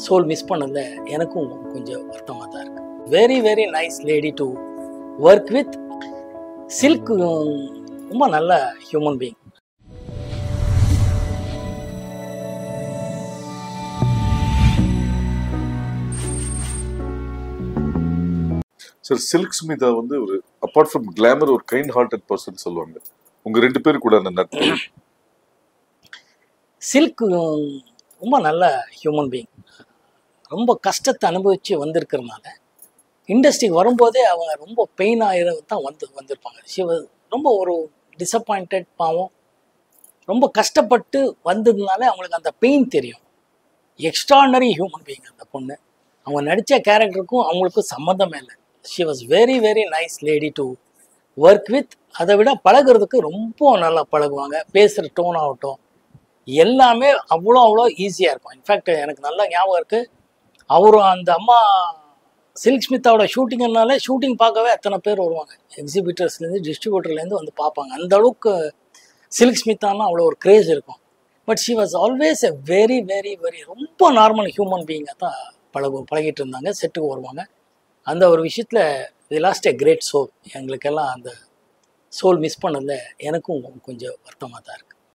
Soul miss பண்ணதில் எனக்கும் கொஞ்சம் வருத்தமாக தான் இருக்குது. Very very nice lady to work with. Silk ரொம்ப நல்ல human being. Sir, Silk Smitha வந்து ஒரு அப்பார்ட் ஃப்ரம் கிளாமர் ஒரு கைண்ட் ஹார்ட்டட் பர்சன் சொல்லுவாங்க. உங்க ரெண்டு பேரும் கூட அந்த நட்பு. சில்க் ரொம்ப நல்ல ஹியூமன் பீயிங். ரொம்ப கஷ்டத்தை அனுபவித்து வந்திருக்கிறதுனால இண்டஸ்ட்ரிக்கு வரும்போதே அவங்க ரொம்ப பெயின் ஆகிற தான் வந்திருப்பாங்க. ரொம்ப ஒரு டிசப்பாயிண்டட் பாவம், ரொம்ப கஷ்டப்பட்டு வந்ததுனால அவங்களுக்கு அந்த பெயின் தெரியும். எக்ஸ்ட்ராடனரி ஹியூமன் பீயிங் அந்த பொண்ணு. அவங்க நடித்த கேரக்டருக்கும் அவங்களுக்கும் சம்மந்தமே இல்லை. She was very very nice lady to work with. அதை விட பழகிறதுக்கு ரொம்ப நல்லா பழகுவாங்க. பேசுகிற டோன் ஆகட்டும் எல்லாமே அவ்வளோ ஈஸியாக இருக்கும். இன்ஃபேக்ட் எனக்கு நல்லா ஞாபகம் இருக்குது, அவரும் அந்த அம்மா சில்க் ஸ்மித்தாவோட ஷூட்டிங்னாலே ஷூட்டிங் பார்க்கவே அத்தனை பேர் வருவாங்க. எக்ஸிபிட்டர்ஸ்லேருந்து டிஸ்ட்ரிபியூட்டர்லேருந்து வந்து பார்ப்பாங்க. அந்த அளவுக்கு சில்க் ஸ்மித்தானா அவ்வளோ ஒரு கிரேஸ் இருக்கும். But she was always a very very very ரொம்ப நார்மல் ஹியூமன் பீயிங்காக தான் பழகிட்டு இருந்தாங்க. செட்டுக்கு வருவாங்க. அந்த ஒரு விஷயத்தில் we lost a great soul. எங்களுக்கெல்லாம் அந்த சோல் மிஸ் பண்ணதில் எனக்கும் கொஞ்சம் வருத்தமாக தான் இருக்குது.